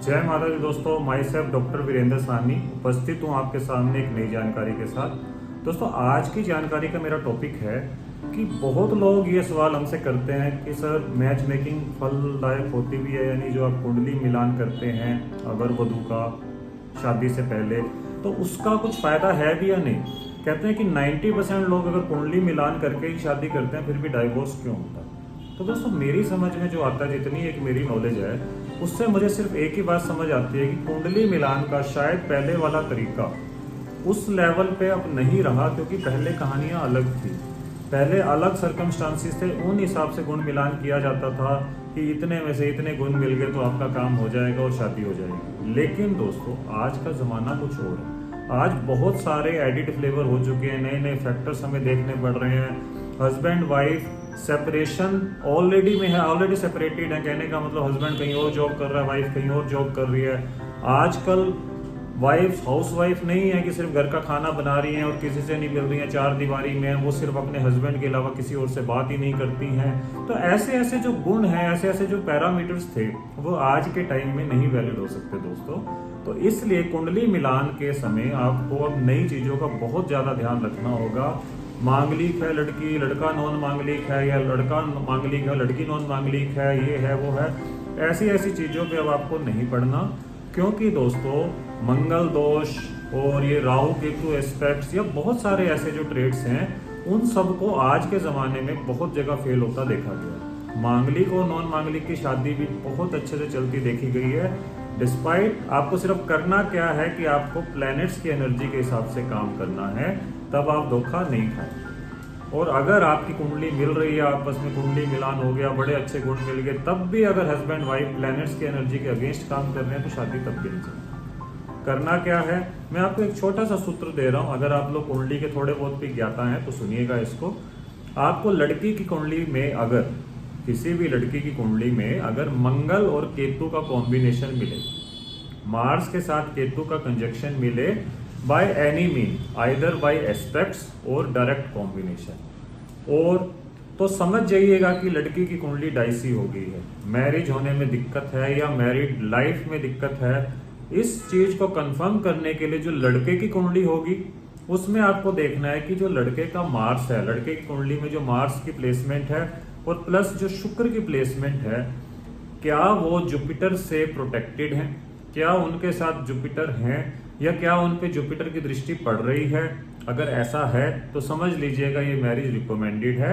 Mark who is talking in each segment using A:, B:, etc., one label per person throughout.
A: जय माता दी दोस्तों, myself doctor Virendra Sahni उपस्थित हूँ आपके सामने एक नई जानकारी के साथ। दोस्तों, आज की जानकारी का मेरा टॉपिक है कि बहुत लोग ये सवाल हमसे करते हैं कि सर मैच मेकिंग फलदायक होती भी है, यानी जो आप कुंडली मिलान करते हैं अगर वधू का शादी से पहले, तो उसका कुछ फ़ायदा है भी या नहीं। कहते हैं कि 90% लोग अगर कुंडली मिलान करके ही शादी करते हैं फिर भी डाइवोर्स क्यों होता है। तो दोस्तों, मेरी समझ में जो आता है, जितनी एक मेरी नॉलेज है, उससे मुझे सिर्फ एक ही बात समझ आती है कि कुंडली मिलान का शायद पहले वाला तरीका उस लेवल पे अब नहीं रहा, क्योंकि पहले कहानियां अलग थी। पहले अलग सर्कमस्टांसिस थे, उन हिसाब से गुण मिलान किया जाता था कि इतने में से इतने गुण मिल गए तो आपका काम हो जाएगा और शादी हो जाएगी। लेकिन दोस्तों, आज का ज़माना कुछ और है। आज बहुत सारे एडिड फ्लेवर हो चुके हैं, नए नए फैक्टर्स हमें देखने पड़ रहे हैं। हस्बैंड वाइफ सेपरेशन ऑलरेडी में है, ऑलरेडी सेपरेटेड है। कहने का मतलब हस्बैंड कहीं और जॉब कर रहा है, वाइफ कहीं और जॉब कर रही है। आजकल वाइफ हाउस वाइफ नहीं है कि सिर्फ घर का खाना बना रही हैं और किसी से नहीं मिल रही हैं, चार दीवारी में वो सिर्फ अपने हस्बैंड के अलावा किसी और से बात ही नहीं करती हैं। तो ऐसे ऐसे जो गुण हैं, ऐसे ऐसे जो पैरामीटर्स थे, वो आज के टाइम में नहीं वैलिड हो सकते दोस्तों। तो इसलिए कुंडली मिलान के समय आपको अब नई चीज़ों का बहुत ज़्यादा ध्यान रखना होगा। मांगलिक है लड़की, लड़का नॉन मांगलिक है, या लड़का मांगलिक है लड़की नॉन मांगलिक है, ये है वो है, ऐसी ऐसी चीज़ों पे अब आपको नहीं पढ़ना। क्योंकि दोस्तों, मंगल दोष और ये राहु केतु एस्पेक्ट्स या बहुत सारे ऐसे जो ट्रेड्स हैं, उन सबको आज के ज़माने में बहुत जगह फेल होता देखा गया है। मांगलिक और नॉन मांगलिक की शादी भी बहुत अच्छे से चलती देखी गई है। डिस्पाइट आपको सिर्फ करना क्या है कि आपको प्लैनेट्स की एनर्जी के हिसाब से काम करना है, तब आप धोखा नहीं खाएं। और अगर आपकी कुंडली मिल रही है, आपस में कुंडली मिलान हो गया, बड़े अच्छे गुण मिल गए, तब भी अगर हस्बैंड वाइफ प्लैनेट्स की एनर्जी के अगेंस्ट काम कर रहे हैं तो शादी तब भी नहीं चलती। करना क्या है, मैं आपको एक छोटा सा सूत्र दे रहा हूं। अगर आप लोग कुंडली के थोड़े बहुत भी ज्ञाता हैं तो सुनिएगा इसको। आपको लड़की की कुंडली में, अगर किसी भी लड़की की कुंडली में अगर मंगल और केतु का कॉम्बिनेशन मिले, मार्स के साथ केतु का कंजक्शन मिले, by any mean, either bye aspects और डायरेक्ट कॉम्बिनेशन, और तो समझ जाइएगा कि लड़की की कुंडली डाइसी हो गई है, मैरिज होने में दिक्कत है या मैरिड लाइफ में दिक्कत है। इस चीज को कंफर्म करने के लिए जो लड़के की कुंडली होगी, उसमें आपको देखना है कि जो लड़के का मार्स है, लड़के की कुंडली में जो मार्स की प्लेसमेंट है और प्लस जो शुक्र की प्लेसमेंट है, क्या वो जुपिटर से प्रोटेक्टेड हैं, क्या उनके साथ जुपिटर हैं, या क्या उन पे जुपिटर की दृष्टि पड़ रही है। अगर ऐसा है तो समझ लीजिएगा ये मैरिज रिकमेंडेड है।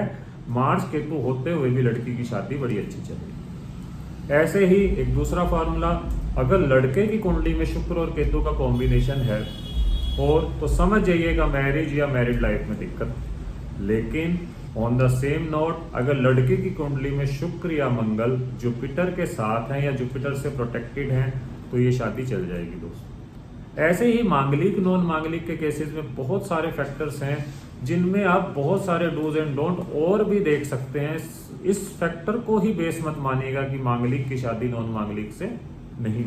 A: मार्स केतु होते हुए भी लड़की की शादी बड़ी अच्छी चल रही है। ऐसे ही एक दूसरा फार्मूला, अगर लड़के की कुंडली में शुक्र और केतु का कॉम्बिनेशन है और तो समझ जाइएगा मैरिज या मैरिड लाइफ में दिक्कत। लेकिन ऑन द सेम नोट, अगर लड़की की कुंडली में शुक्र या मंगल जुपिटर के साथ हैं या जुपिटर से प्रोटेक्टेड हैं तो ये शादी चल जाएगी दोस्तों। ऐसे ही मांगलिक नॉन मांगलिक के केसेस में बहुत सारे फैक्टर्स हैं जिनमें आप बहुत सारे डूज एंड डोंट और भी देख सकते हैं। इस फैक्टर को ही बेस मत मानिएगा कि मांगलिक की शादी नॉन मांगलिक से नहीं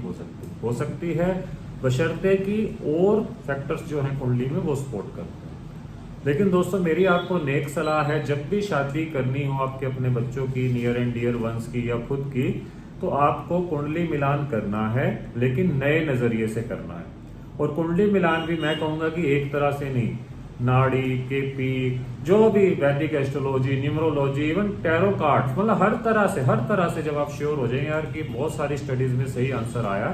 A: हो सकती है, बशर्ते कि और फैक्टर्स जो हैं कुंडली में वो सपोर्ट करते हैं। लेकिन दोस्तों, मेरी आपको नेक सलाह है, जब भी शादी करनी हो आपके अपने बच्चों की, नियर एंड डियर वंस की या खुद की, तो आपको कुंडली मिलान करना है, लेकिन नए नजरिए से करना है। और कुंडली मिलान भी मैं कहूंगा कि एक तरह से नहीं, नाड़ी, केपी, जो भी वैदिक astrology, numerology, even tarot cards, मतलब हर तरह से जब आप श्योर हो जाए यार कि बहुत सारी स्टडीज में सही आंसर आया,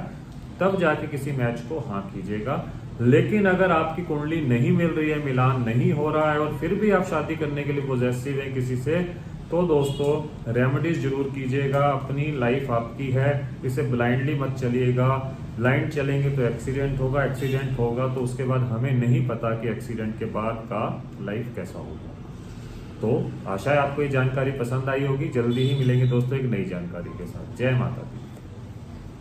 A: तब जाके किसी मैच को हाँ कीजिएगा। लेकिन अगर आपकी कुंडली नहीं मिल रही है, मिलान नहीं हो रहा है और फिर भी आप शादी करने के लिए पॉजिटिव है किसी से, तो दोस्तों रेमेडीज जरूर कीजिएगा। अपनी लाइफ आपकी है, इसे ब्लाइंडली मत चलिएगा। ब्लाइंड चलेंगे तो एक्सीडेंट होगा तो उसके बाद हमें नहीं पता कि एक्सीडेंट के बाद का लाइफ कैसा होगा। तो आशा है आपको ये जानकारी पसंद आई होगी। जल्दी ही मिलेंगे दोस्तों एक नई जानकारी के साथ। जय माता दी।